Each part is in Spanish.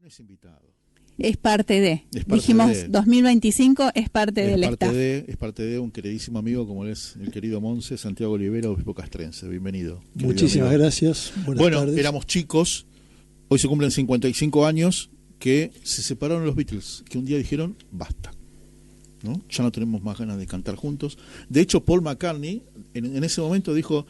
Es invitado. Es parte de. Es parte Dijimos de. 2025 es parte del staff. Es parte de un queridísimo amigo como es el querido Monse Santiago Olivera, obispo castrense. Bienvenido. Muchísimas gracias. Buenas tardes. Éramos chicos, hoy se cumplen 55 años que se separaron los Beatles, que un día dijeron basta, ¿no? Ya no tenemos más ganas de cantar juntos. De hecho, Paul McCartney en ese momento dijo: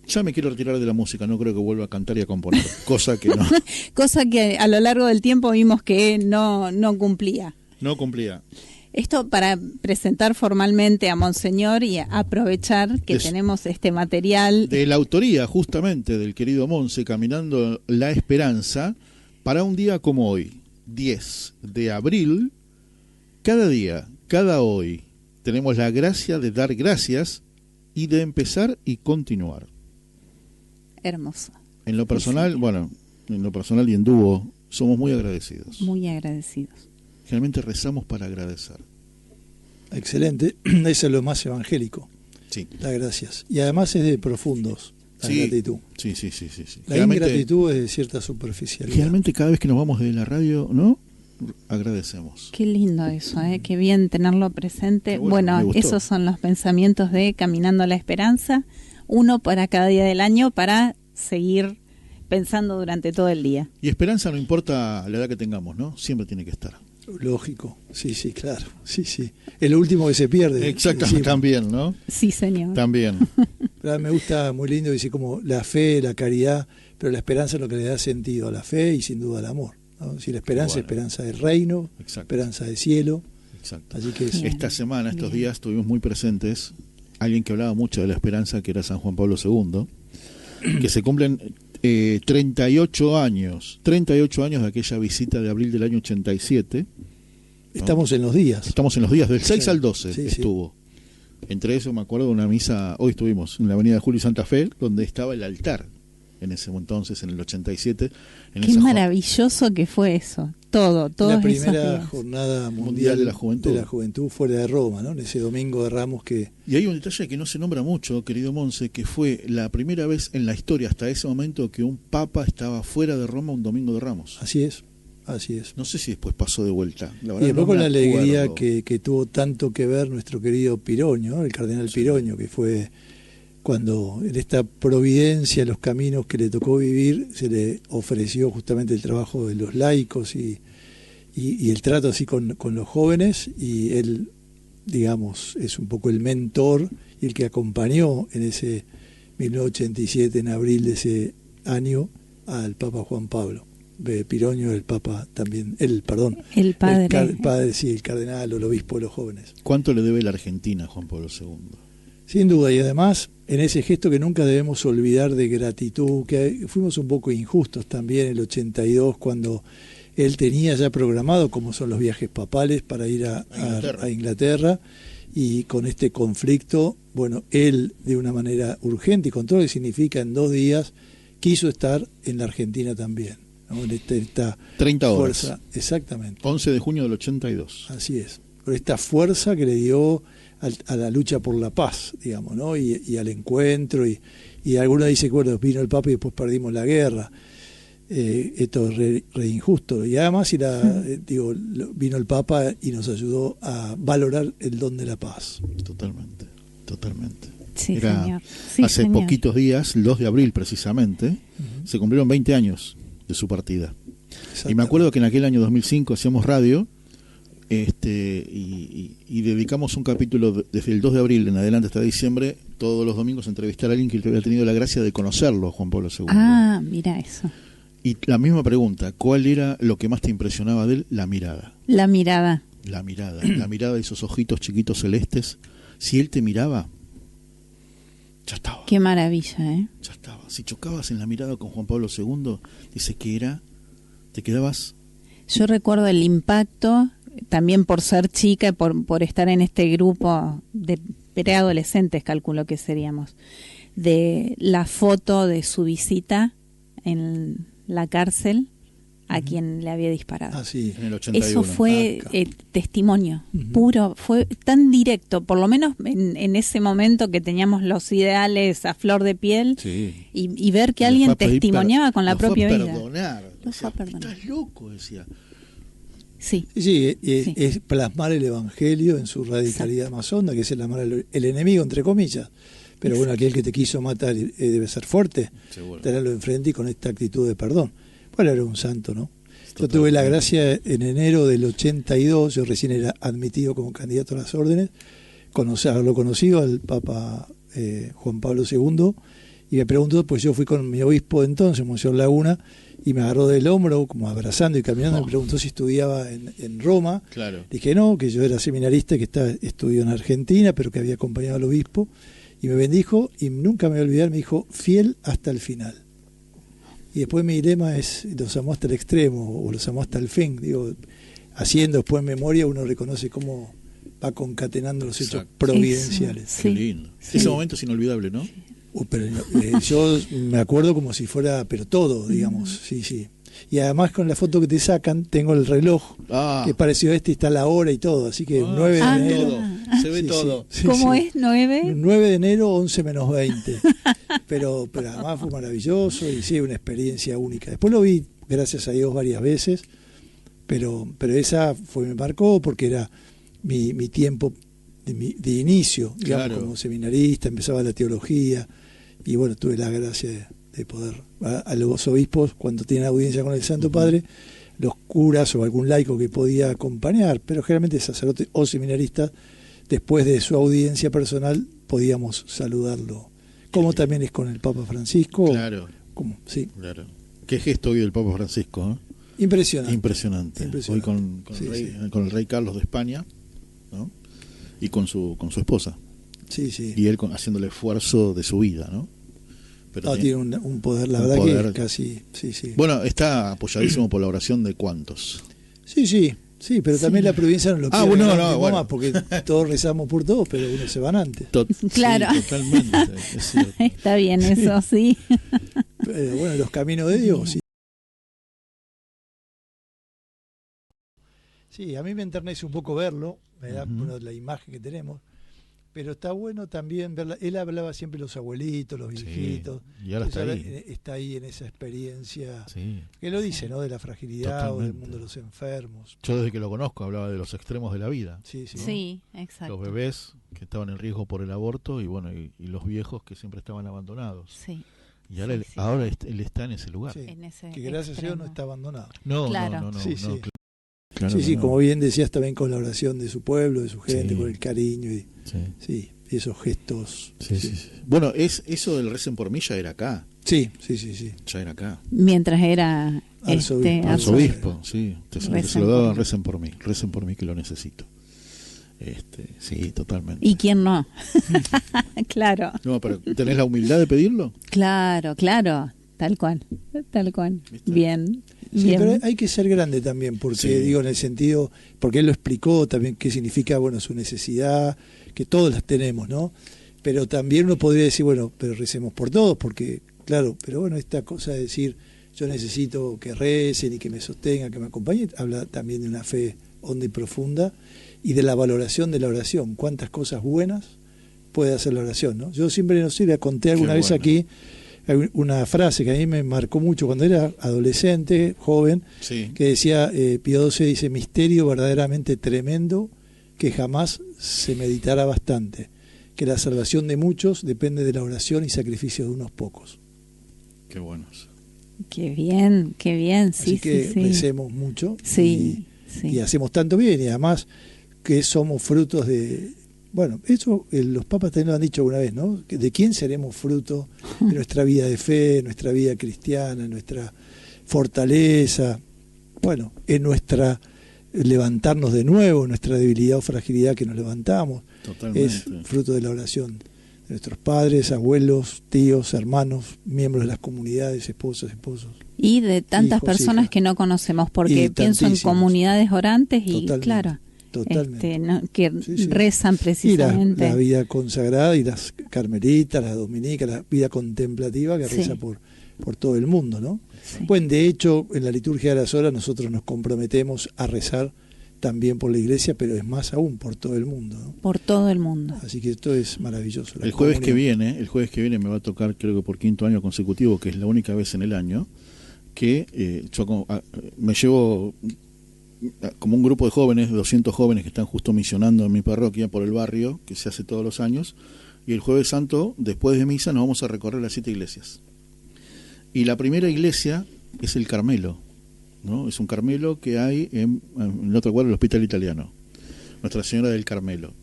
ya me quiero retirar de la música, no creo que vuelva a cantar y a componer, cosa que no. Cosa que a lo largo del tiempo vimos que no cumplía. No cumplía. Esto para presentar formalmente a Monseñor y aprovechar que tenemos este material. De la autoría justamente del querido Monse, Caminando la Esperanza, para un día como hoy, 10 de abril, cada día, cada hoy, tenemos la gracia de dar gracias y de empezar y continuar. Hermoso. En lo personal, bueno, en lo personal y en dúo, somos muy agradecidos. Muy agradecidos. Generalmente rezamos para agradecer. Excelente, eso es lo más evangélico. Sí. Las gracias. Y además es de profundos, la gratitud. Sí. La ingratitud es de cierta superficialidad. Generalmente cada vez que nos vamos de la radio, ¿no? Agradecemos. Qué lindo eso, qué bien tenerlo presente. Bueno, me esos son los pensamientos de Caminando la Esperanza, uno para cada día del año para seguir pensando durante todo el día. Y esperanza no importa la edad que tengamos, ¿no? Siempre tiene que estar. Lógico, sí, claro, sí. Es lo último que se pierde. Exactamente, también, ¿no? Sí, señor. También. Me gusta, muy lindo, dice como la fe, la caridad, pero la esperanza es lo que le da sentido a la fe y sin duda al amor, ¿no? Si la esperanza, esperanza del reino, esperanza del cielo. Exacto. Así que esta semana, estos días, estuvimos muy presentes alguien que hablaba mucho de la esperanza, que era San Juan Pablo II, que se cumplen 38 años de aquella visita de abril del año 87. ¿no? Estamos en los días, del 6 al 12 estuvo. Entre eso me acuerdo de una misa, hoy estuvimos en la avenida Julio y Santa Fe, donde estaba el altar en ese entonces, en el 87. Qué maravilloso que fue eso, todo la primera jornada mundial de la juventud fuera de Roma, ¿no? En ese domingo de Ramos que... Y hay un detalle que no se nombra mucho, querido Monse, que fue la primera vez en la historia hasta ese momento que un papa estaba fuera de Roma un domingo de Ramos. Así es. No sé si después pasó de vuelta. La verdad, y después con la alegría acuerdo. que tuvo tanto que ver nuestro querido Piroño, ¿no? El cardenal Piroño, que fue cuando en esta providencia, los caminos que le tocó vivir, se le ofreció justamente el trabajo de los laicos y el trato así con los jóvenes, y él, digamos, es un poco el mentor y el que acompañó en ese 1987, en abril de ese año, al Papa Juan Pablo. Piroño, el Papa también, el padre. El padre, sí, el cardenal o el obispo de los jóvenes. ¿Cuánto le debe la Argentina a Juan Pablo II? Sin duda, y además en ese gesto que nunca debemos olvidar de gratitud, que fuimos un poco injustos también en el 82 cuando él tenía ya programado como son los viajes papales para ir a Inglaterra, y con este conflicto, bueno, él de una manera urgente y con todo lo que significa en 2 días, quiso estar en la Argentina también, ¿no? En esta 30 horas. Fuerza, exactamente. 11 de junio del 82. Así es, con esta fuerza que le dio a la lucha por la paz, digamos, ¿no? Y al encuentro, y algunos dicen que bueno, vino el Papa y después perdimos la guerra. Esto es re injusto, y además vino el Papa y nos ayudó a valorar el don de la paz. Totalmente. Sí, Era señor. Sí, hace señor. poquitos días, el 2 de abril precisamente, se cumplieron 20 años de su partida. Y me acuerdo que en aquel año 2005 hacíamos radio, y dedicamos un capítulo desde el 2 de abril en adelante hasta diciembre, todos los domingos, a entrevistar a alguien que había tenido la gracia de conocerlo, Juan Pablo II. Ah, mira eso. Y la misma pregunta, ¿cuál era lo que más te impresionaba de él? La mirada. La mirada De esos ojitos chiquitos celestes. Si él te miraba, ya estaba. Qué maravilla, Ya estaba. Si chocabas en la mirada con Juan Pablo II, dice que era, te quedabas... Yo recuerdo el impacto, también por ser chica y por estar en este grupo de preadolescentes, calculo que seríamos, de la foto de su visita en la cárcel a quien le había disparado. Sí. En el 81. Eso fue testimonio puro, fue tan directo, por lo menos en ese momento que teníamos los ideales a flor de piel, y ver que alguien testimoniaba con la propia vida. después fue a perdonar. Estás loco, decía. Sí. Sí, Sí. es plasmar el evangelio en su radicalidad más honda, que es el amar el enemigo, entre comillas. Pero bueno, aquel que te quiso matar debe ser fuerte, Seguro. tenerlo enfrente y con esta actitud de perdón. Bueno, era un santo, ¿no? Yo Total. tuve la gracia en enero del 82, yo recién era admitido como candidato a las órdenes, haberlo conocido al Papa Juan Pablo II, y me preguntó, pues yo fui con mi obispo de entonces, Monseñor Laguna, y me agarró del hombro, como abrazando y caminando, me preguntó si estudiaba en Roma. Claro. Dije no, que yo era seminarista, que estudió en Argentina, pero que había acompañado al obispo, y me bendijo, y nunca me voy a olvidar, me dijo, fiel hasta el final. Y después mi lema es, los amó hasta el extremo, o los amó hasta el fin. Digo, haciendo después memoria, uno reconoce cómo va concatenando los hechos Exacto. providenciales. Eso, Qué sí. lindo. Sí. Ese momento es inolvidable, ¿no? Pero yo me acuerdo como si fuera, pero todo, digamos, sí, sí. Y además con la foto que te sacan, tengo el reloj, que es parecido a este, y está la hora y todo, así que 9 de Ah, enero. todo. Se ve Sí, todo. sí, ¿Cómo sí. es? ¿9? 9 de enero, 11 menos 20. Pero además fue maravilloso y sí, una experiencia única. Después lo vi, gracias a Dios, varias veces, pero esa me marcó porque era mi tiempo de inicio, digamos, Claro. como seminarista, empezaba la teología, y bueno, tuve la gracia de poder, a los obispos, cuando tienen audiencia con el Santo Padre, los curas o algún laico que podía acompañar, pero generalmente sacerdote o seminarista, después de su audiencia personal, podíamos saludarlo. Como también es con el Papa Francisco. Claro. Sí. Claro. Qué gesto hoy del Papa Francisco, ¿eh? Impresionante. Impresionante. Hoy con el rey Carlos de España, ¿no? Y con su esposa. Sí, sí. Y él haciendo el esfuerzo de su vida, ¿no? Pero tiene un poder, la un verdad poder. que casi, sí, sí. Bueno, está apoyadísimo por la oración de cuántos. Sí, pero también la provincia no lo quiere bueno, más porque todos rezamos por todos, pero unos se van antes. Claro. Sí, totalmente, es cierto. Está bien eso, sí. Pero bueno, los caminos de Dios, sí. Sí, a mí me enternece un poco verlo, me da la imagen que tenemos, pero está bueno también verla. Él hablaba siempre de los abuelitos, los viejitos. Y ahora está ahí en esa experiencia, Sí. que lo dice, ¿no? De la fragilidad Totalmente. o del mundo de los enfermos. Yo desde que lo conozco hablaba de los extremos de la vida. Sí, sí. ¿no? Sí, exacto. Los bebés que estaban en riesgo por el aborto y bueno y los viejos que siempre estaban abandonados. Sí. Y ahora, él está en ese lugar. Sí, En ese que gracias a Dios no extremo. está abandonado. No, Claro. no, Sí, sí. Claro Sí, que sí, no. como bien decías, también con la oración de su pueblo, de su gente, Sí. con el cariño y Sí. esos gestos. Sí. Bueno, eso del recen por mí ya era acá. Sí. Ya era acá. Mientras era Arzobispo. Arzobispo, sí. Recen Se lo daban, por mí. recen por mí que lo necesito. Sí, totalmente. ¿Y quién no? Claro. No, pero ¿tenés la humildad de pedirlo? Claro. Tal cual. ¿Viste? Bien. Sí, bien. pero hay que ser grande también, porque Sí. digo, en el sentido, porque él lo explicó también qué significa, bueno, su necesidad, que todos las tenemos, ¿no? Pero también uno podría decir, bueno, pero recemos por todos, porque, claro, pero bueno, esta cosa de decir, yo necesito que recen y que me sostengan, que me acompañen, habla también de una fe honda y profunda y de la valoración de la oración, cuántas cosas buenas puede hacer la oración, ¿no? Yo siempre, no sé, la conté alguna vez aquí, una frase que a mí me marcó mucho cuando era adolescente, joven, Sí. que decía, Pío XII dice, misterio verdaderamente tremendo que jamás se meditará bastante, que la salvación de muchos depende de la oración y sacrificio de unos pocos. Qué buenos. Qué bien, sí, Así que sí. recemos mucho Sí, y hacemos tanto bien, y además que somos frutos de... Bueno, eso los papas también lo han dicho alguna vez, ¿no? ¿De quién seremos fruto de nuestra vida de fe, nuestra vida cristiana, nuestra fortaleza? Bueno, en nuestra levantarnos de nuevo, nuestra debilidad o fragilidad que nos levantamos. Totalmente. Es fruto de la oración de nuestros padres, abuelos, tíos, hermanos, miembros de las comunidades, esposos. Y de tantas hijos, personas hijas. que no conocemos, porque Y pienso en tantísimos. comunidades orantes y Totalmente. claro, Totalmente. que Sí. rezan Y precisamente. la vida consagrada y las carmelitas, las dominicas, la vida contemplativa que Sí. reza por todo el mundo, ¿no? Sí. Bueno, de hecho, en la liturgia de las horas nosotros nos comprometemos a rezar también por la iglesia, pero es más aún por todo el mundo, ¿no? Por todo el mundo. Así que esto es maravilloso. El jueves que viene me va a tocar, creo que por 5º año consecutivo, que es la única vez en el año que me llevo como un grupo de jóvenes, 200 jóvenes que están justo misionando en mi parroquia por el barrio, que se hace todos los años, y el Jueves Santo, después de misa, nos vamos a recorrer las 7 iglesias. Y la primera iglesia es el Carmelo, ¿no? Es un Carmelo que hay en otra cuadra del Hospital Italiano, Nuestra Señora del Carmelo.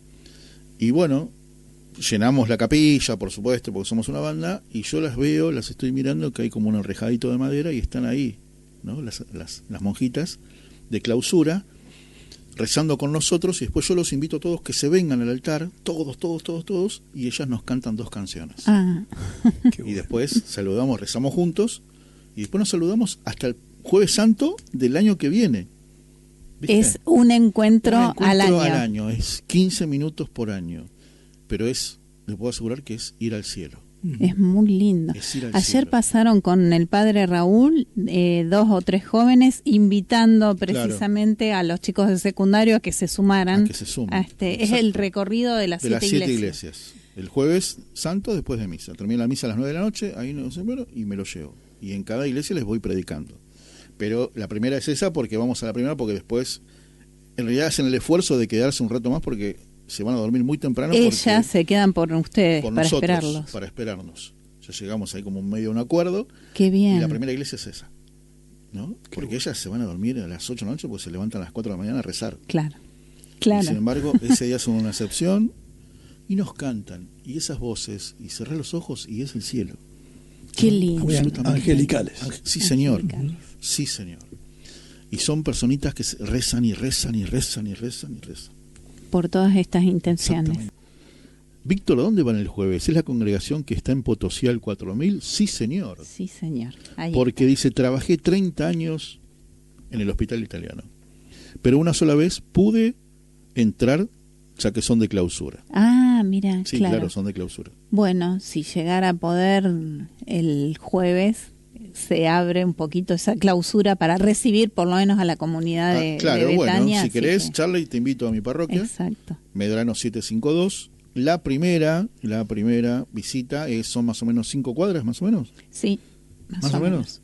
Y bueno, llenamos la capilla, por supuesto, porque somos una banda, y yo las veo, las estoy mirando, que hay como un enrejadito de madera y están ahí, ¿no? Las monjitas de clausura, rezando con nosotros, y después yo los invito a todos que se vengan al altar, todos, y ellas nos cantan 2 canciones. Y después saludamos, rezamos juntos, y después nos saludamos hasta el Jueves Santo del año que viene. ¿Viste? Es un encuentro al año. Es 15 minutos por año, pero les puedo asegurar que es ir al cielo. Es muy lindo. Ayer cielo. pasaron con el padre Raúl 2 o 3 jóvenes invitando precisamente a los chicos de secundario a que se sumaran. Es el recorrido de las 7 iglesias. El Jueves Santo después de misa. Termina la misa a las 9 de la noche, ahí nos separo y me lo llevo. Y en cada iglesia les voy predicando. Pero la primera es esa, porque vamos a la primera, porque después en realidad hacen el esfuerzo de quedarse un rato más porque se van a dormir muy temprano. Ellas se quedan por ustedes, por para nosotros, esperarlos. Para esperarnos. Ya llegamos ahí como en medio de un acuerdo. Qué bien. Y la primera iglesia es esa, ¿no? Porque ellas se van a dormir a las 8 de la noche porque se levantan a las 4 de la mañana a rezar. Claro. Y sin embargo, ese día son una excepción y nos cantan. Y esas voces, y cerré los ojos y es el cielo. Qué lindo. Angelicales. Sí, señor. Sí, señor. Y son personitas que rezan y rezan y rezan y rezan y rezan. Por todas estas intenciones. Víctor, ¿a dónde van el jueves? ¿Es la congregación que está en Potosí al 4000? Sí, señor. Sí, señor. Ahí porque está. Dice, trabajé 30 años en el Hospital Italiano, pero una sola vez pude entrar, ya que son de clausura. Mira, sí, claro, son de clausura. Bueno, si llegara a poder el jueves, se abre un poquito esa clausura para recibir por lo menos a la comunidad de Betania. Bueno, si querés, Charlie, te invito a mi parroquia. Exacto. Medrano 752. La primera visita son más o menos 5 cuadras, más o menos. Sí, más o menos.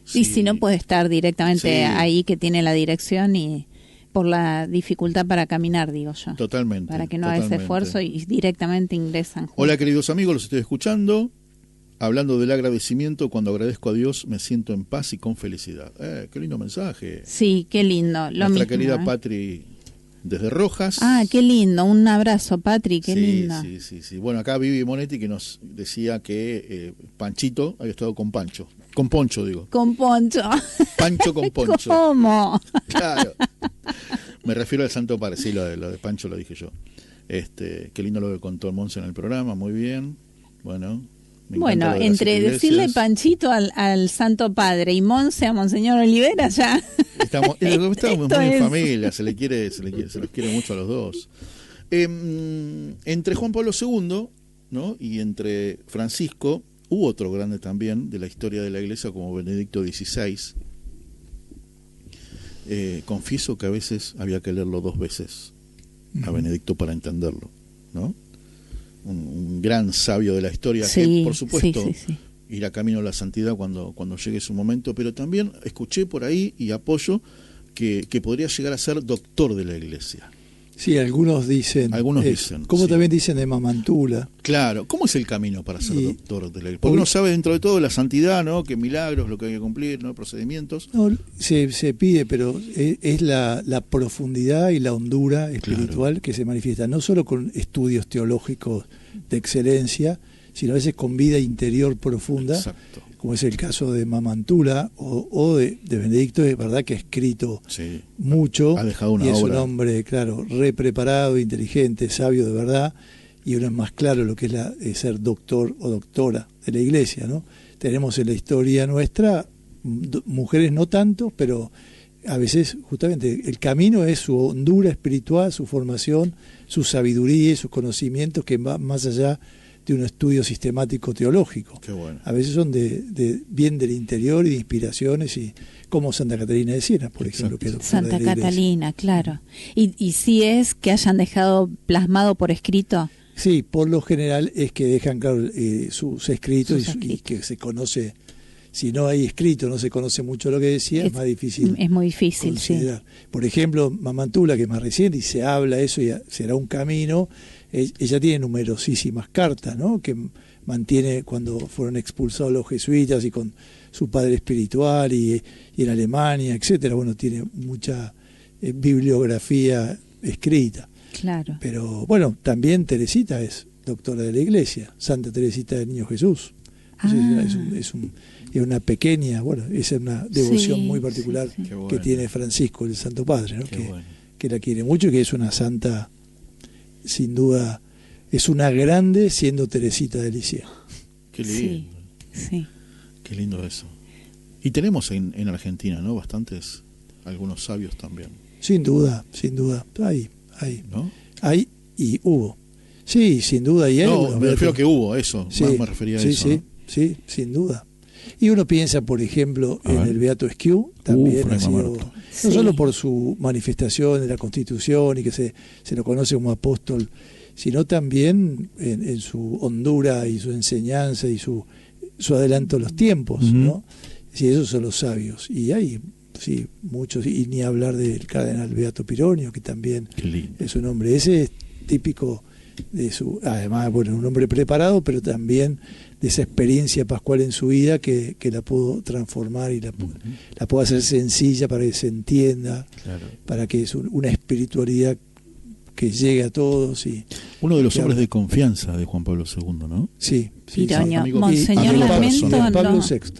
Sí. Y si no, puede estar directamente ahí, que tiene la dirección, y por la dificultad para caminar, digo yo. Totalmente. Para que no haga ese esfuerzo y directamente ingresan. Hola, queridos amigos, los estoy escuchando. Hablando del agradecimiento, cuando agradezco a Dios me siento en paz y con felicidad. Qué lindo mensaje. Sí, qué lindo. Nuestra querida Patri desde Rojas. Qué lindo. Un abrazo, Patri, qué lindo. Sí. Bueno, acá Vivi Monetti que nos decía que Panchito había estado con Pancho. Con Poncho, digo. Con Poncho. Pancho con Poncho. ¿Cómo? Claro. Me refiero al Santo Padre. Sí, lo de Pancho lo dije yo. Qué lindo lo que contó el Monse en el programa. Muy bien. Bueno, entre decirle Panchito al Santo Padre y Monse a Monseñor Olivera, ya estamos muy en familia, se los quiere mucho a los dos. Entre Juan Pablo II, ¿no?, y entre Francisco hubo otro grande también de la historia de la Iglesia, como Benedicto XVI. Confieso que a veces había que leerlo 2 veces a Benedicto para entenderlo, ¿no? Un gran sabio de la historia, que por supuesto irá camino a la santidad cuando llegue su momento, pero también escuché por ahí y apoyo que podría llegar a ser doctor de la Iglesia. Sí, algunos dicen. Como también dicen de Mamantula. Claro, ¿cómo es el camino para ser doctor de la Iglesia? Porque uno sabe dentro de todo la santidad, ¿no?, que milagros, lo que hay que cumplir, ¿no?, procedimientos. No, se pide, pero es la profundidad y la hondura espiritual que se manifiesta, no solo con estudios teológicos de excelencia, sino a veces con vida interior profunda. Exacto. Como es el caso de Mamantula o de Benedicto. Es verdad que ha escrito mucho, ha dejado una y es obra. Un hombre, claro, re preparado, inteligente, sabio de verdad, y uno es más claro lo que es ser doctor o doctora de la Iglesia, ¿no? Tenemos en la historia nuestra mujeres no tanto, pero a veces justamente el camino es su hondura espiritual, su formación, su sabiduría y sus conocimientos, que va más allá de un estudio sistemático teológico. Qué bueno. A veces son bien del interior y de inspiraciones, y como Santa Catalina de Siena, por ejemplo. Que Santa Catalina, claro. ¿Y si es que hayan dejado plasmado por escrito? Sí, por lo general es que dejan claro sus escritos y que se conoce si no hay escrito, no se conoce mucho lo que decía, es más difícil. Es muy difícil, considerar. sí. Por ejemplo, Mamantula, que es más reciente, y se habla eso, y será un camino. Ella tiene numerosísimas cartas, ¿no? Que mantiene cuando fueron expulsados los jesuitas y con su padre espiritual y en Alemania, etcétera. Bueno, tiene mucha bibliografía escrita. Claro. Pero bueno, también Teresita es doctora de la Iglesia, Santa Teresita del Niño Jesús. Es una pequeña, bueno, esa es una devoción muy particular que tiene Francisco, el Santo Padre, ¿no? Que la quiere mucho y que es una santa, sin duda, es una grande siendo Teresita de Lisieux. Qué lindo. Sí. Qué lindo eso. Y tenemos en Argentina, ¿no? Bastantes, algunos sabios también. Sin duda. Hay. ¿No? Hay y hubo. Sí, sin duda. Y hay me refiero a que hubo, eso. Sí, más me refería a eso. Sí, sin duda. Y uno piensa, por ejemplo, en el Beato Esquiú, también ha sido, no solo por su manifestación en la Constitución y que se lo conoce como apóstol, sino también en su hondura y su enseñanza y su adelanto a los tiempos, ¿no? Sí, esos son los sabios. Y hay, sí, muchos, y ni hablar del cardenal Beato Pironio, que también es un hombre, ese es típico de su, además, bueno, un hombre preparado, pero también de esa experiencia pascual en su vida que la pudo transformar y la pudo hacer sencilla para que se entienda, para que es una espiritualidad que llegue a todos. Y uno de los hombres de confianza de Juan Pablo II, ¿no? Sí. Pironio. Monseñor, lamento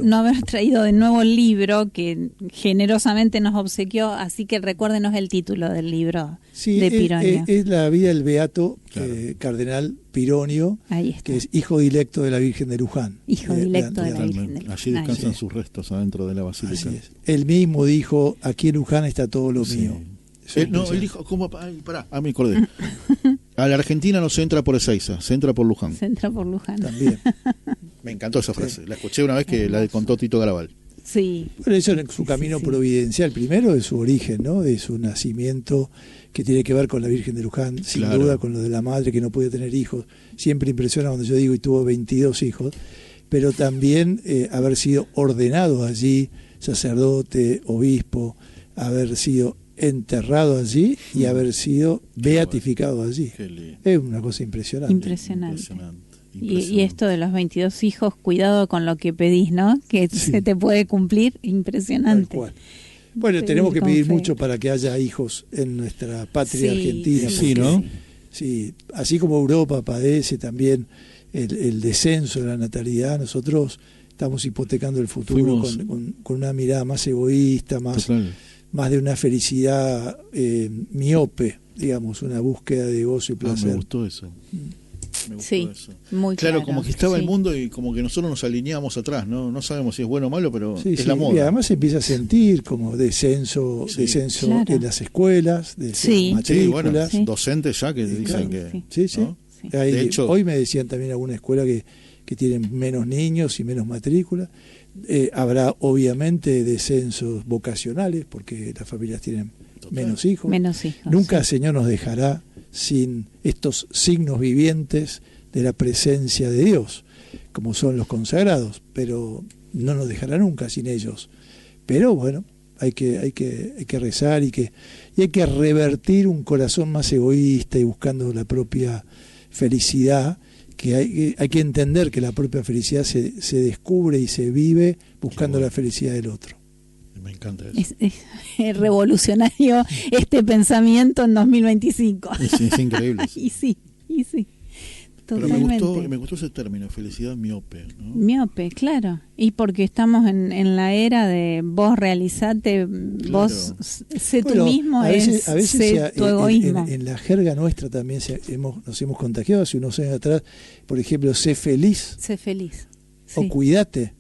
no haber traído de nuevo el libro que generosamente nos obsequió, así que recuérdenos el título del libro de Pironio. Es la vida del Beato Cardenal Pironio, que es hijo directo de la Virgen de Luján. Hijo directo de la Virgen de Luján. Allí descansan sus restos adentro de la basílica. Él mismo dijo, aquí en Luján está todo lo mío. Él dijo, ¿cómo? Pará, me acordé. A la Argentina no se entra por Ezeiza, se entra por Luján. Se entra por Luján. También. Me encantó esa frase. La escuché una vez que la contó Tito Garabal. Sí. Bueno, eso es su camino providencial, primero de su origen, ¿no? De su nacimiento, que tiene que ver con la Virgen de Luján, sin duda, con lo de la madre que no podía tener hijos. Siempre impresiona cuando yo digo, y tuvo 22 hijos, pero también haber sido ordenado allí, sacerdote, obispo, haber sido enterrado allí y haber sido beatificado allí. Es una cosa impresionante. Y esto de los 22 hijos, cuidado con lo que pedís, ¿no? Que se te puede cumplir, impresionante. Tal cual. Bueno, tenemos que pedir mucho para que haya hijos en nuestra patria argentina. Sí, ¿no? Sí, así como Europa padece también el descenso de la natalidad, nosotros estamos hipotecando el futuro con una mirada más egoísta, más de una felicidad miope, digamos, una búsqueda de gozo y placer. Me gustó eso. Eso. Muy claro, como que estaba el mundo y como que nosotros nos alineamos atrás, no sabemos si es bueno o malo, pero es la moda. Y además se empieza a sentir como descenso en las escuelas, matrículas. Docentes ya que dicen que... De hecho, hoy me decían también alguna escuela que tienen menos niños y menos matrículas. Habrá obviamente descensos vocacionales porque las familias tienen menos hijos. Nunca el Señor nos dejará sin estos signos vivientes de la presencia de Dios, como son los consagrados, pero no nos dejará nunca sin ellos. Pero bueno, hay que rezar y hay que revertir un corazón más egoísta y buscando la propia felicidad, que hay que entender que la propia felicidad se descubre y se vive buscando la felicidad del otro. Me encanta eso. Es revolucionario este pensamiento en 2025. Es increíble. Y sí. Totalmente. Pero me gustó ese término, felicidad miope, ¿no? Miope, claro. Y porque estamos en la era de vos realizate, vos sé tú mismo, a veces sé tu egoísmo. En la jerga nuestra también nos hemos contagiado hace unos años atrás, por ejemplo, sé feliz. Sé feliz. O cuídate.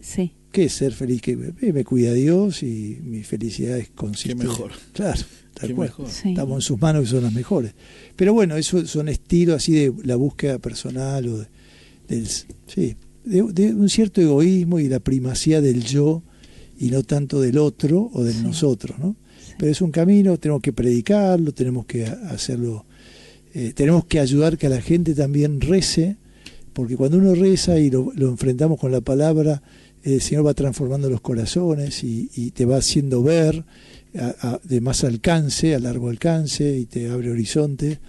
Sí. ¿Qué es ser feliz? Que me cuida Dios y mi felicidad es consistente. Qué mejor. Claro, tal cual. Sí. Estamos en sus manos, que son las mejores. Pero bueno, eso son estilos así de la búsqueda personal o de un cierto egoísmo y la primacía del yo y no tanto del otro o del nosotros, ¿no? Sí. Pero es un camino, tenemos que predicarlo, tenemos que hacerlo, tenemos que ayudar que a la gente también rece, porque cuando uno reza y lo enfrentamos con la palabra, el Señor va transformando los corazones y te va haciendo ver de más alcance, a largo alcance, y te abre horizonte.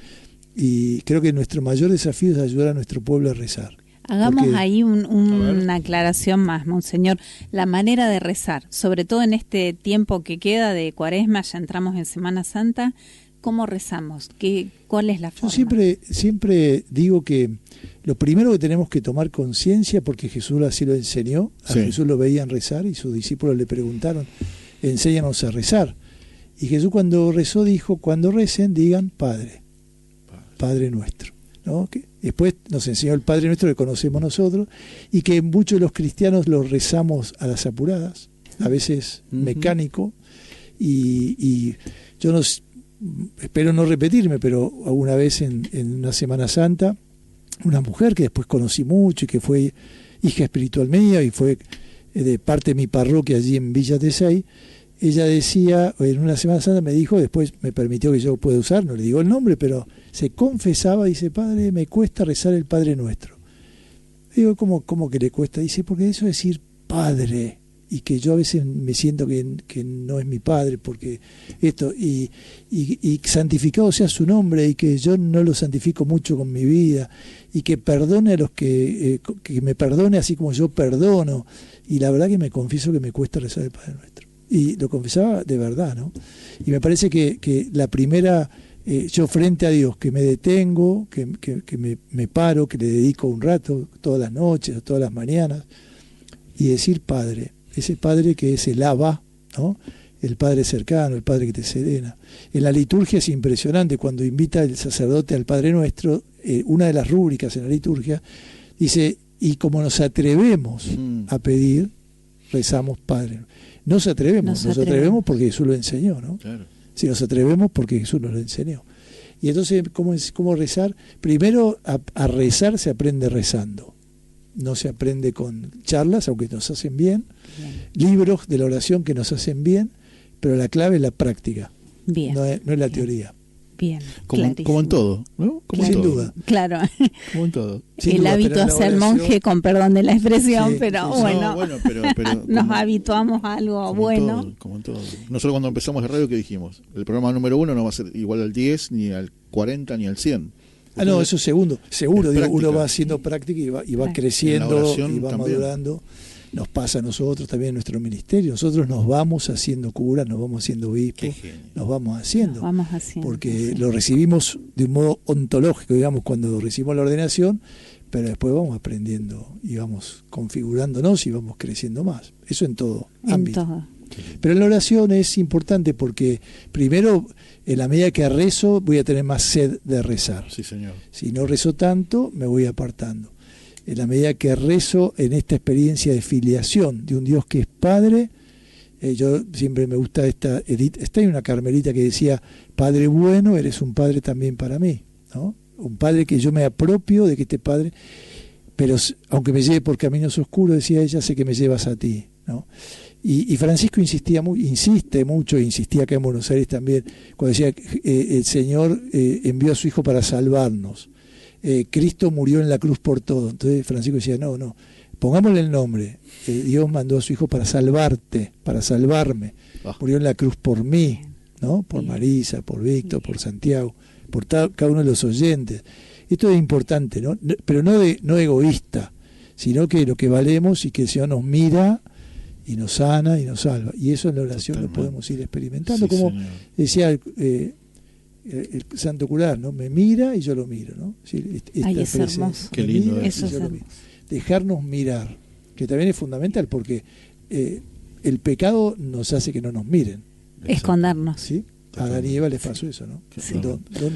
Y creo que nuestro mayor desafío es ayudar a nuestro pueblo a rezar. Hagamos ahí una aclaración más, Monseñor. La manera de rezar, sobre todo en este tiempo que queda de Cuaresma, ya entramos en Semana Santa, ¿cómo rezamos? ¿Cuál es la forma? Yo siempre digo que lo primero que tenemos que tomar conciencia, porque Jesús así lo enseñó, a Jesús lo veían rezar y sus discípulos le preguntaron, enséñanos a rezar. Y Jesús cuando rezó dijo, cuando recen digan Padre nuestro, ¿no? Que después nos enseñó el Padre Nuestro que conocemos nosotros y que muchos de los cristianos lo rezamos a las apuradas, a veces mecánico, y yo espero no repetirme, pero alguna vez en una Semana Santa, una mujer que después conocí mucho y que fue hija espiritual mía y fue de parte de mi parroquia allí en Villa Tesey, ella decía, en una Semana Santa me dijo, después me permitió que yo pueda usar, no le digo el nombre, pero se confesaba, dice, Padre, me cuesta rezar el Padre Nuestro. Digo, ¿cómo que le cuesta? Dice, porque eso es decir Padre, y que yo a veces me siento que no es mi Padre, porque esto, y santificado sea su nombre, y que yo no lo santifico mucho con mi vida, y que perdone a los que me perdone así como yo perdono, y la verdad que me confieso que me cuesta rezar el Padre Nuestro. Y lo confesaba de verdad, ¿no? Y me parece que la primera, yo frente a Dios, que me detengo, que me paro, que le dedico un rato, todas las noches o todas las mañanas, y decir Padre, ese Padre que es el Abba, ¿no? El Padre cercano, el Padre que te serena. En la liturgia es impresionante, cuando invita el sacerdote al Padre Nuestro, una de las rúbricas en la liturgia, dice, y como nos atrevemos a pedir, rezamos Padre. Nos atrevemos porque Jesús lo enseñó, ¿no? Claro. Si nos atrevemos porque Jesús nos lo enseñó. Y entonces, ¿cómo rezar? Primero, a rezar se aprende rezando. No se aprende con charlas, aunque nos hacen bien, libros de la oración que nos hacen bien, pero la clave es la práctica, no es la teoría. Bien, como en todo, ¿no? Sin duda. Claro. Como en todo. El hábito a ser monje, con perdón de la expresión, pero bueno, pero nos habituamos a algo bueno. Como en todo. Nosotros cuando empezamos la radio, ¿qué dijimos? El programa número 1 no va a ser igual al 10, ni al 40, ni al 100. No, eso seguro, uno va haciendo práctica y va creciendo y va madurando. Nos pasa a nosotros también en nuestro ministerio. Nosotros nos vamos haciendo curas, nos vamos haciendo obispos, nos vamos haciendo. Porque lo recibimos de un modo ontológico, digamos, cuando recibimos la ordenación, pero después vamos aprendiendo y vamos configurándonos y vamos creciendo más. Eso en todo ámbito. Pero en la oración es importante porque primero, en la medida que rezo, voy a tener más sed de rezar. Sí, señor. Si no rezo tanto, me voy apartando. En la medida que rezo en esta experiencia de filiación de un Dios que es Padre, yo siempre me gusta está hay una carmelita que decía, Padre bueno, eres un Padre también para mí, ¿no? Un Padre que yo me apropio de que este Padre, pero aunque me lleve por caminos oscuros, decía ella, sé que me llevas a ti, ¿no? Y Francisco insistía insistía acá en Buenos Aires también, cuando decía, el Señor envió a su Hijo para salvarnos. Cristo murió en la cruz por todo. Entonces Francisco decía, no, pongámosle el nombre. Dios mandó a su Hijo para salvarte, para salvarme. Murió en la cruz por mí, ¿no? Por Marisa, por Víctor, por Santiago, por cada uno de los oyentes. Esto es importante, ¿no? Pero no egoísta, sino que lo que valemos y que el Señor nos mira y nos sana y nos salva. Y eso en la oración lo podemos ir experimentando, como decía el santo curar, ¿no? Me mira y yo lo miro, ¿no? Es hermoso. Qué lindo eso. Dejarnos mirar, que también es fundamental, porque el pecado nos hace que no nos miren. Escondernos. ¿Sí? A Adán y Eva les pasó eso, ¿no? Sí.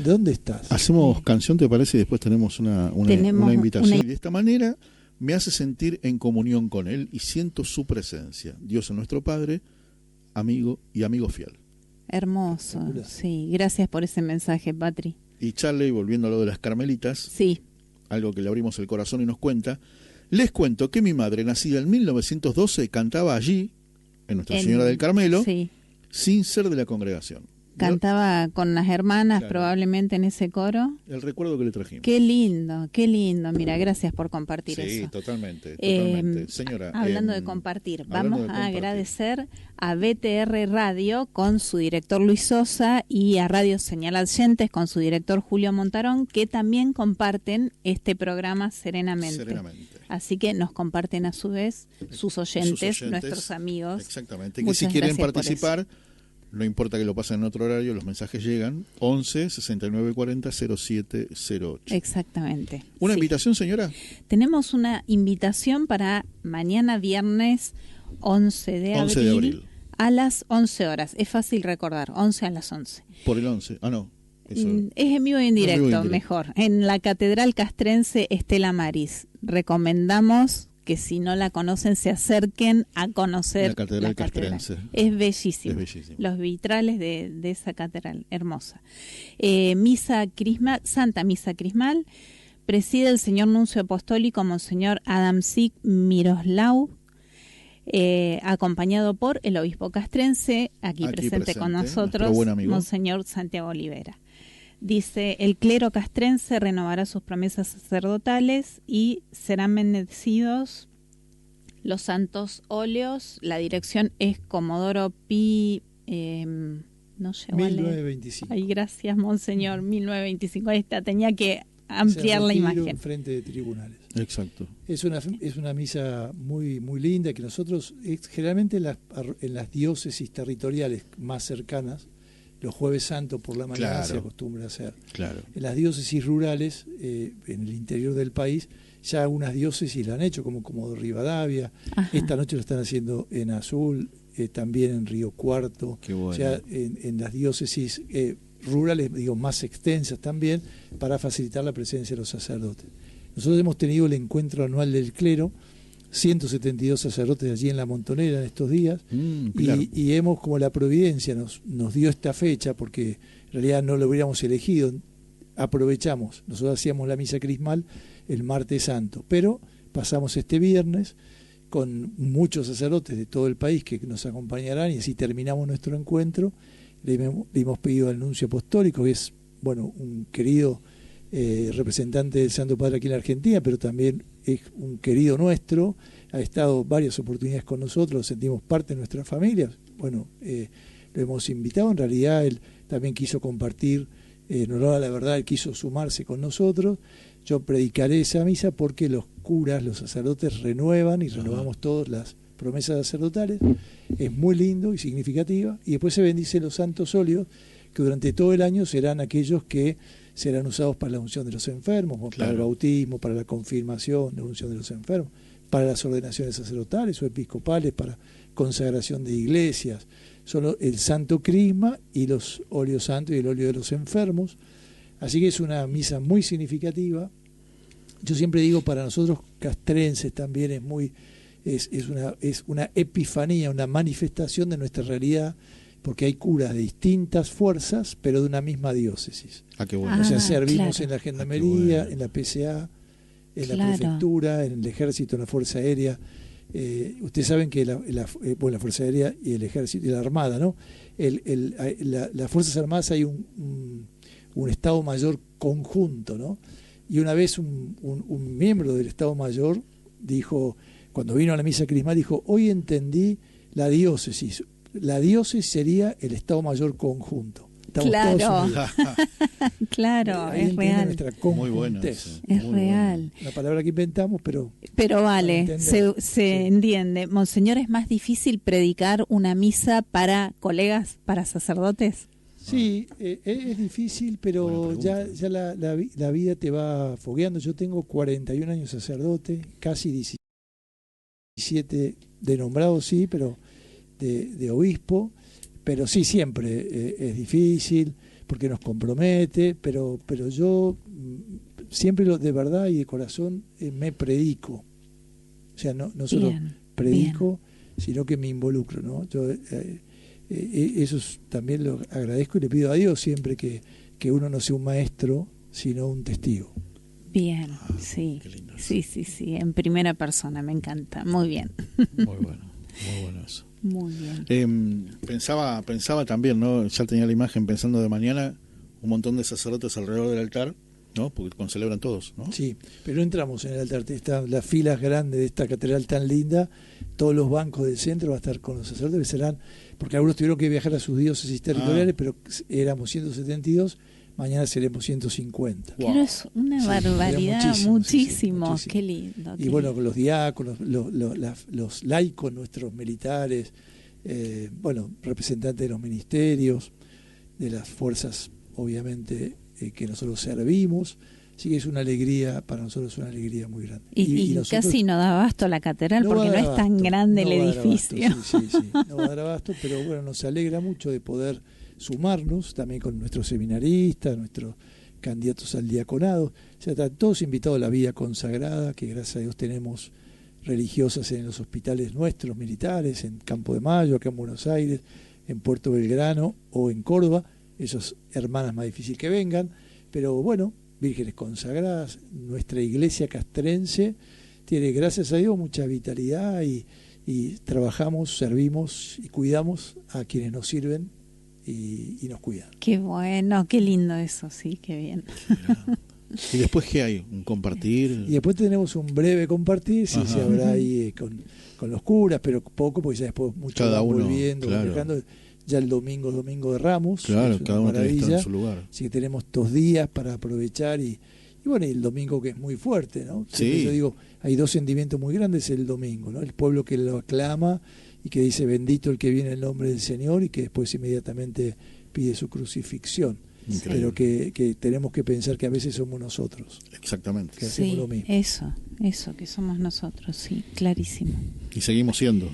¿Dónde estás? Hacemos canción, ¿te parece? Y después tenemos una invitación. Y de esta manera me hace sentir en comunión con Él y siento su presencia. Dios es nuestro Padre, amigo y amigo fiel. Hermoso, sí. Gracias por ese mensaje, Patri. Y Charlie, volviendo a lo de las carmelitas, sí, algo que le abrimos el corazón y nos cuenta, les cuento que mi madre, nacida en 1912, cantaba allí, en Nuestra Señora del Carmelo, sin ser de la congregación. Cantaba con las hermanas, Claro. probablemente en ese coro. El recuerdo que le trajimos. Qué lindo, qué lindo. Mira, gracias por compartir Sí, eso. totalmente. Señora, Hablando de compartir, hablando vamos de a compartir. agradecer a BTR Radio con su director Luis Sosa y a Radio Señal Allentes con su director Julio Montarón, que también comparten este programa serenamente. Serenamente. Así que nos comparten a su vez sus oyentes, nuestros amigos. Exactamente. Que Muchas si quieren gracias por participar, no importa que lo pasen en otro horario, los mensajes llegan. 11 69 40 0708. Exactamente. ¿Una Sí. invitación, señora? Tenemos una invitación para mañana viernes 11 de 11 de abril. a las 11 horas. Es fácil recordar, 11 a las 11. Por el 11. Ah, no. Eso. Es en vivo y en directo, En vivo y en directo. mejor. En la Catedral Castrense Estela Maris. Recomendamos que si no la conocen se acerquen a conocer La Catedral Castrense. Es bellísimo. Es bellísimo. Los vitrales de esa catedral, hermosa. Misa crismal, Santa Misa Crismal, preside el señor Nuncio Apostólico, Monseñor Adam Sig Miroslau, acompañado por el obispo castrense, aquí presente con nuestro nosotros, buen amigo. Monseñor Santiago Olivera. Dice, el clero castrense renovará sus promesas sacerdotales y serán bendecidos los santos óleos. La dirección es Comodoro Pi... no llegó a leer. 1925. Ay, gracias, Monseñor. 1925. Ahí está, tenía que ampliar la imagen. Enfrente de tribunales. Exacto. Es una misa muy muy linda que nosotros, generalmente en las diócesis territoriales más cercanas, los jueves santos por la mañana Claro. se acostumbra a hacer. Claro. En las diócesis rurales, en el interior del país, ya algunas diócesis la han hecho, como Comodoro Rivadavia. Ajá. Esta noche lo están haciendo en Azul, también en Río Cuarto. Qué bueno. O sea, en las diócesis rurales, digo, más extensas también, para facilitar la presencia de los sacerdotes. Nosotros hemos tenido el encuentro anual del clero, 172 sacerdotes allí en La Montonera en estos días, Pilar. y hemos, como la providencia nos dio esta fecha, porque en realidad no lo hubiéramos elegido, aprovechamos, nosotros hacíamos la misa crismal el martes santo, pero pasamos este viernes con muchos sacerdotes de todo el país que nos acompañarán, y así terminamos nuestro encuentro. Le hemos pedido al nuncio apostólico, que es, bueno, un querido representante del Santo Padre aquí en la Argentina, pero también es un querido nuestro, ha estado varias oportunidades con nosotros, sentimos parte de nuestra familia. Bueno, lo hemos invitado, en realidad él también quiso compartir, en honor a la verdad, él quiso sumarse con nosotros. Yo predicaré esa misa porque los curas, los sacerdotes renuevan y renovamos todas las promesas sacerdotales. Es muy lindo y significativa. Y después se bendicen los santos óleos, que durante todo el año serán aquellos que serán usados para la unción de los enfermos, Claro. para el bautismo, para la confirmación, la unción de los enfermos, para las ordenaciones sacerdotales o episcopales, para consagración de iglesias. Son el santo crisma y los óleos santos y el óleo de los enfermos. Así que es una misa muy significativa. Yo siempre digo, para nosotros castrenses también es una epifanía, una manifestación de nuestra realidad, porque hay curas de distintas fuerzas, pero de una misma diócesis. Ah, qué bueno. O sea, Ah, servimos claro. en la gendarmería, bueno. en la PCA, en Claro. la prefectura, en el ejército, en la Fuerza Aérea. Ustedes saben que la Fuerza Aérea y el ejército y la Armada, ¿no? Las Fuerzas Armadas hay un Estado Mayor conjunto, ¿no? Y una vez un miembro del Estado Mayor dijo, cuando vino a la misa crismal, dijo, hoy entendí la diócesis. La diócesis sería el Estado Mayor conjunto. Estamos Claro. todos unidos. Claro, Ahí es entiende real. nuestra Muy bueno. conjuntez. Sí. Es Muy real. Una palabra que inventamos, pero Pero vale, Para se entender. entiende. Monseñor, ¿es más difícil predicar una misa para colegas, para sacerdotes? sí, es difícil, pero Buena ya pregunta. la vida te va fogueando. Yo tengo 41 años sacerdote, casi 17 de nombrado, sí, pero de obispo. Pero sí, siempre es difícil, porque nos compromete, pero yo siempre de verdad y de corazón me predico. O sea, no solo Bien, predico, sino que me involucro, ¿no? Yo eso también lo agradezco y le pido a Dios siempre que uno no sea un maestro, sino un testigo. bien, sí. qué lindo eso. Sí, en primera persona, me encanta. Muy bien. Muy bueno eso. Muy bien. Pensaba también, ¿no? Ya tenía la imagen pensando de mañana, un montón de sacerdotes alrededor del altar, ¿no? Porque celebran todos, ¿no? Sí, pero no entramos en el altar, están las filas grandes de esta catedral tan linda, todos los bancos del centro van a estar con los sacerdotes, serán, porque algunos tuvieron que viajar a sus diócesis territoriales, pero éramos 172, mañana seremos 150. Wow. Pero es una barbaridad, muchísimo. Sí. Qué lindo. Y bueno, con los diáconos, los laicos, nuestros militares, representantes de los ministerios, de las fuerzas, obviamente, que nosotros servimos. Así que es una alegría, para nosotros es una alegría muy grande. Y casi no da abasto la catedral, porque no es tan grande el edificio. Sí, no va a dar abasto, pero bueno, nos alegra mucho de poder sumarnos también con nuestros seminaristas, nuestros candidatos al diaconado. O sea, están todos invitados a la vida consagrada, que gracias a Dios tenemos religiosas en los hospitales nuestros, militares, en Campo de Mayo, acá en Buenos Aires, en Puerto Belgrano o en Córdoba. Esas hermanas más difícil que vengan, pero bueno, vírgenes consagradas. Nuestra iglesia castrense tiene, gracias a Dios, mucha vitalidad y trabajamos, servimos y cuidamos a quienes nos sirven y nos cuidan. Qué bueno, qué lindo eso, sí, qué bien. ¿Y después qué hay? ¿Un compartir? Y después tenemos un breve compartir, sí, se habrá ahí con los curas, pero poco, porque ya después muchos cada van uno volviendo, dejando. Ya el domingo de Ramos, claro, cada uno maravilla, está en su lugar. Así que tenemos 2 días para aprovechar y bueno, y el domingo que es muy fuerte, ¿no? Sí. Yo digo, hay 2 sentimientos muy grandes el domingo, ¿no? El pueblo que lo aclama y que dice bendito el que viene en el nombre del Señor y que después inmediatamente pide su crucifixión. Increíble. Pero que tenemos que pensar que a veces somos nosotros. Exactamente. Que hacemos lo mismo. Eso, que somos nosotros, sí, clarísimo. Y seguimos siendo.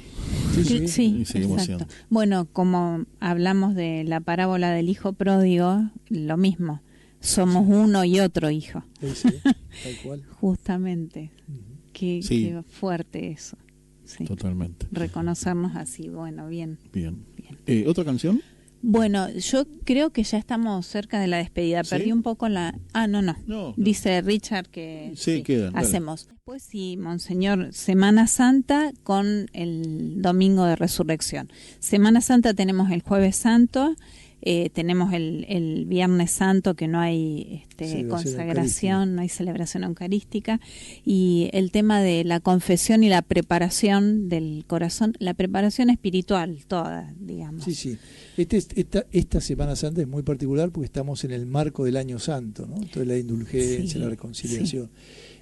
Sí, y seguimos exacto. siendo. Bueno, como hablamos de la parábola del hijo pródigo, lo mismo. Somos uno y otro hijo. Sí, tal cual. Justamente. Qué fuerte eso. Sí. Totalmente. Reconocernos así, bueno, bien. ¿Otra canción? Bueno, yo creo que ya estamos cerca de la despedida. ¿Sí? Perdí un poco la... No. Dice Richard que quedan, hacemos. Después sí, Monseñor, Semana Santa con el Domingo de Resurrección. Semana Santa tenemos el Jueves Santo, tenemos el Viernes Santo, que no hay consagración, no hay celebración eucarística, y el tema de la confesión y la preparación del corazón, la preparación espiritual toda, digamos. Sí. Esta Semana Santa es muy particular porque estamos en el marco del Año Santo, ¿no? Entonces la indulgencia, la reconciliación.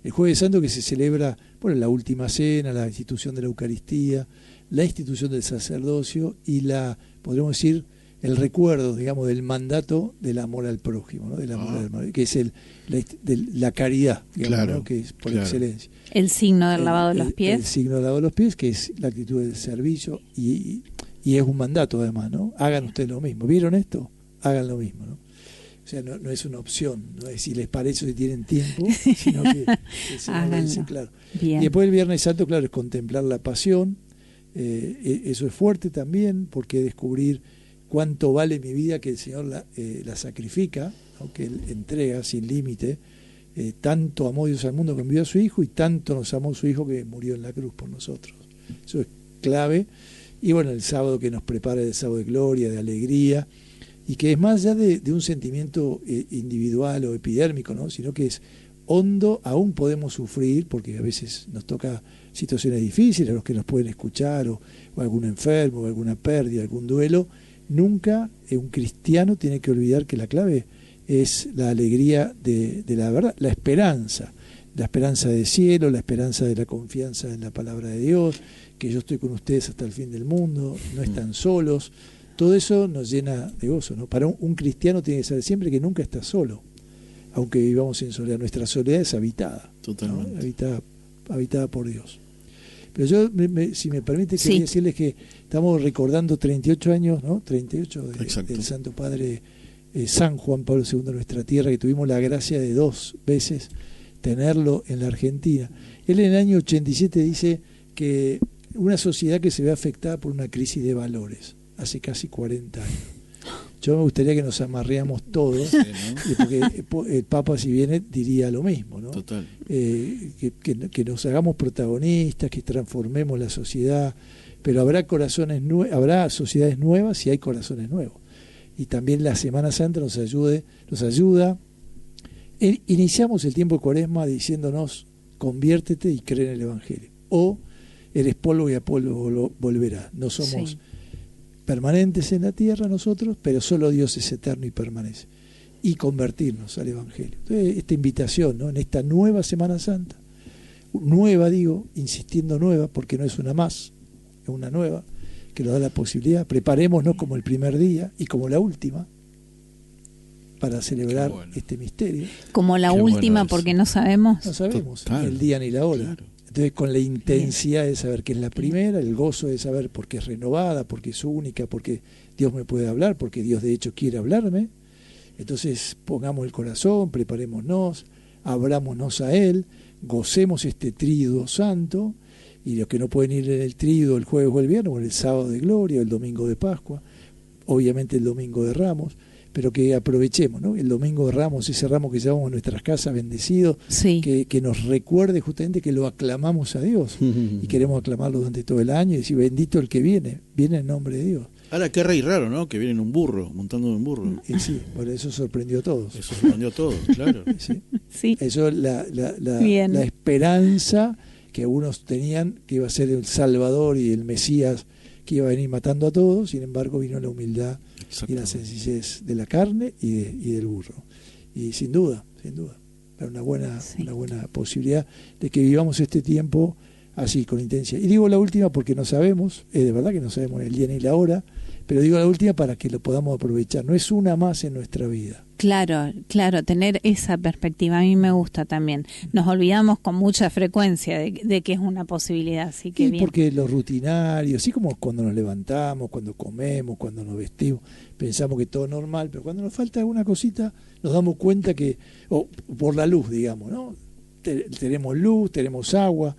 El Jueves Santo, que se celebra, la última cena, la institución de la Eucaristía, la institución del sacerdocio y podríamos decir, el recuerdo, digamos, del mandato del amor al prójimo, ¿no? Del amor al hermano, que es la caridad, digamos, claro, ¿no? Que es por excelencia. El signo del lavado de los pies. El signo del lavado de los pies, que es la actitud del servicio y es un mandato además, ¿no? Hagan ustedes lo mismo. ¿Vieron esto? Hagan lo mismo, ¿no? O sea, no es una opción, no es si les parece o si tienen tiempo, sino que el Señor, claro. Bien. Y después el Viernes Santo, claro, es contemplar la pasión. Eso es fuerte también, porque descubrir cuánto vale mi vida, que el Señor la sacrifica, ¿no? Que Él entrega sin límite. Tanto amó Dios al mundo que envió a su Hijo, y tanto nos amó su Hijo que murió en la cruz por nosotros. Eso es clave. Y bueno, el sábado que nos prepara, el sábado de gloria, de alegría, y que es más allá de un sentimiento individual o epidérmico, ¿no? Sino que es hondo. Aún podemos sufrir, porque a veces nos toca situaciones difíciles, a los que nos pueden escuchar, o algún enfermo, o alguna pérdida, algún duelo. Nunca un cristiano tiene que olvidar que la clave es la alegría de la verdad, la esperanza del cielo, la esperanza de la confianza en la palabra de Dios, que yo estoy con ustedes hasta el fin del mundo, no están solos. Todo eso nos llena de gozo, ¿no? Para un cristiano tiene que saber siempre que nunca está solo, aunque vivamos en soledad. Nuestra soledad es habitada, totalmente, ¿no? Habitada por Dios. Pero yo, si me permite, quería decirles que estamos recordando 38 años, ¿no? 38 del Santo Padre San Juan Pablo II de nuestra tierra, que tuvimos la gracia de 2 veces tenerlo en la Argentina. Él en el año 87 dice que una sociedad que se ve afectada por una crisis de valores, hace casi 40 años. Yo me gustaría que nos amarreamos todos, sí, ¿no? Porque el Papa, si viene, diría lo mismo, ¿no? Total. Que nos hagamos protagonistas, que transformemos la sociedad, pero habrá habrá sociedades nuevas y hay corazones nuevos. Y también la Semana Santa nos ayuda. Iniciamos el tiempo de Cuaresma diciéndonos: conviértete y cree en el Evangelio, o eres polvo y a polvo volverás. No somos permanentes en la tierra nosotros, pero solo Dios es eterno y permanece. Y convertirnos al Evangelio. Entonces, esta invitación, ¿no?, en esta nueva Semana Santa, nueva digo, insistiendo nueva, porque no es una más, es una nueva, que nos da la posibilidad. Preparémonos como el primer día y como la última para celebrar este misterio. Como la última, porque no sabemos. No sabemos el día ni la hora. Claro. Entonces, con la intensidad de saber que es la primera, el gozo de saber porque es renovada, porque es única, porque Dios me puede hablar, porque Dios de hecho quiere hablarme. Entonces, pongamos el corazón, preparémonos, abrámonos a Él, gocemos este tríduo santo, y los que no pueden ir en el tríduo el jueves o el viernes, o el sábado de gloria, o el domingo de Pascua, obviamente el domingo de Ramos, pero que aprovechemos, ¿no?, el domingo de Ramos, ese ramo que llevamos a nuestras casas bendecido, que nos recuerde justamente que lo aclamamos a Dios, y queremos aclamarlo durante todo el año y decir: bendito el que viene en nombre de Dios. Ahora, qué rey raro, ¿no?, que viene en un burro, montando en un burro. Sí, por eso sorprendió a todos. Eso sorprendió a todos, claro. Sí. Eso es la esperanza que algunos tenían, que iba a ser el Salvador y el Mesías, que iba a venir matando a todos. Sin embargo, vino la humildad y la sencillez de la carne y del burro. Y sin duda, era una buena posibilidad de que vivamos este tiempo así, con intensidad. Y digo la última porque no sabemos, de verdad que no sabemos el día ni la hora, pero digo la última para que lo podamos aprovechar. No es una más en nuestra vida. Claro, tener esa perspectiva a mí me gusta también. Nos olvidamos con mucha frecuencia de que es una posibilidad, así que bien. Porque lo rutinario, así como cuando nos levantamos, cuando comemos, cuando nos vestimos, pensamos que todo es normal, pero cuando nos falta alguna cosita, nos damos cuenta que, por la luz, digamos, ¿no? Tenemos luz, tenemos agua,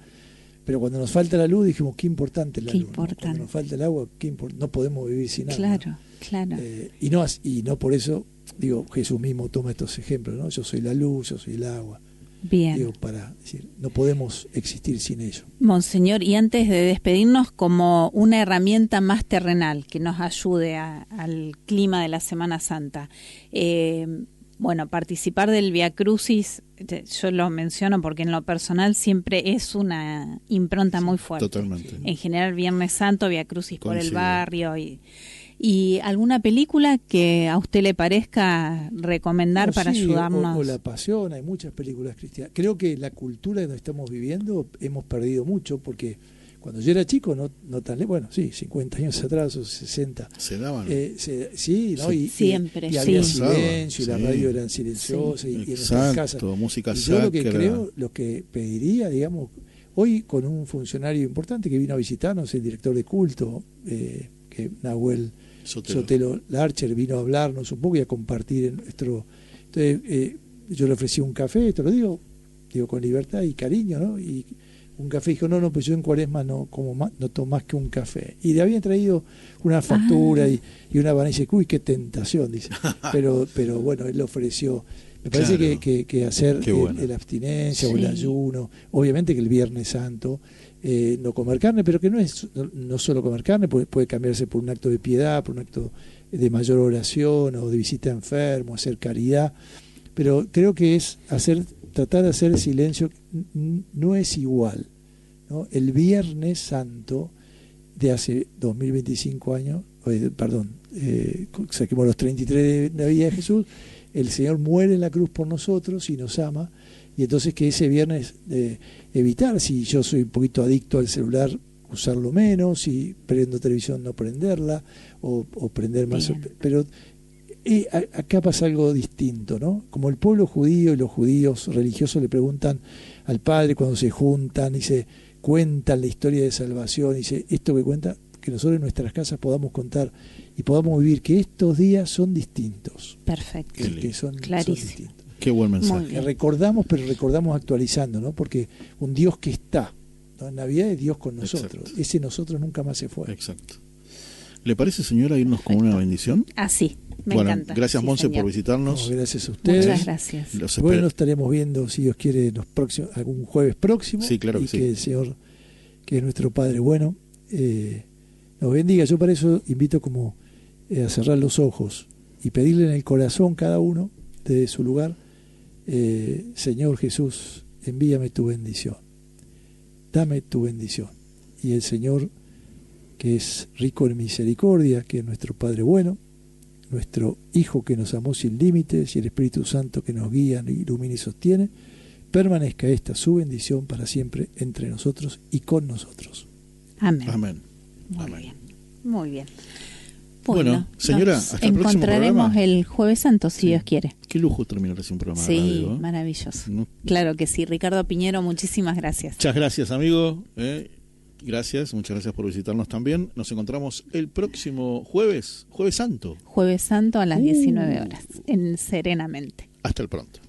pero cuando nos falta la luz dijimos: qué importante es la luz, ¿no? Cuando nos falta el agua, no podemos vivir sin agua. Claro. Y no por eso, digo, Jesús mismo toma estos ejemplos, ¿no? Yo soy la luz, yo soy el agua. Bien. Digo, para decir, no podemos existir sin ello. Monseñor, y antes de despedirnos, como una herramienta más terrenal que nos ayude al clima de la Semana Santa, participar del Via Crucis, yo lo menciono porque en lo personal siempre es una impronta muy fuerte. Totalmente. En general, Viernes Santo, Via Crucis por el barrio y alguna película que a usted le parezca recomendar para ayudarnos. O La Pasión, hay muchas películas cristianas. Creo que la cultura que nos estamos viviendo hemos perdido mucho, porque cuando yo era chico, no tan lejos, 50 años atrás o 60. Se daban. Sí, ¿no? Sí. Siempre, y había silencio, y la radio eran silenciosas, y en nuestras casas. Música yo lo que creo, lo que pediría, digamos, hoy con un funcionario importante que vino a visitarnos, el director de culto, que Nahuel Sotelo Larcher, vino a hablarnos un poco y a compartir en nuestro... Entonces, yo le ofrecí un café, te lo digo con libertad y cariño, ¿no? Y un café, dijo: no, pues yo en Cuaresma no tomo más que un café. Y le habían traído una factura y una banana, y dice: uy, qué tentación, dice. Pero bueno, él le ofreció. Me parece que hacer el abstinencia o el ayuno, obviamente que el Viernes Santo, no comer carne, pero que no solo comer carne, puede cambiarse por un acto de piedad, por un acto de mayor oración o de visita a enfermos, hacer caridad, pero creo que es tratar de hacer silencio. No es igual, ¿no? El Viernes Santo de hace 2025 años, saquemos los 33 de la vida de Jesús, el Señor muere en la cruz por nosotros y nos ama, y entonces que ese viernes evitar, si yo soy un poquito adicto al celular, usarlo menos, si prendo televisión no prenderla, o prender más. Bien. Pero acá pasa algo distinto, ¿no? Como el pueblo judío y los judíos religiosos le preguntan al Padre cuando se juntan y se cuentan la historia de salvación, y dice: esto que cuenta, que nosotros en nuestras casas podamos contar y podamos vivir que estos días son distintos. Perfecto. Que son distintos. Qué buen mensaje. Recordamos, pero recordamos actualizando, ¿no? Porque un Dios que está, ¿no? En Navidad es Dios con nosotros. Exacto. Ese nosotros nunca más se fue. Exacto. ¿Le parece, señora, irnos con una bendición? Sí, me encanta. Gracias, Monse, por visitarnos. Gracias a ustedes. Muchas gracias. Bueno, nos estaremos viendo, si Dios quiere, algún jueves próximo. Sí, claro que sí. Que el Señor, que es nuestro Padre bueno, nos bendiga. Yo para eso invito como a cerrar los ojos y pedirle en el corazón cada uno desde su lugar, Señor Jesús, envíame tu bendición, dame tu bendición. Y el Señor, que es rico en misericordia, que es nuestro Padre bueno, nuestro Hijo que nos amó sin límites, y el Espíritu Santo que nos guía, ilumina y sostiene, permanezca esta su bendición para siempre entre nosotros y con nosotros. Amén. Amén. Muy Amén. bien. Muy bien. Bueno, señora, nos hasta el próximo encontraremos programa. el Jueves Santo, si Sí. Dios quiere. Qué lujo terminar así un programa de Sí, radio, ¿eh? maravilloso. ¿No? Claro que sí. Ricardo Piñero, muchísimas gracias. Muchas gracias, amigo. Gracias, muchas gracias por visitarnos también. Nos encontramos el próximo jueves, Jueves Santo. Jueves Santo a las 19 horas, en Serenamente. Hasta el pronto.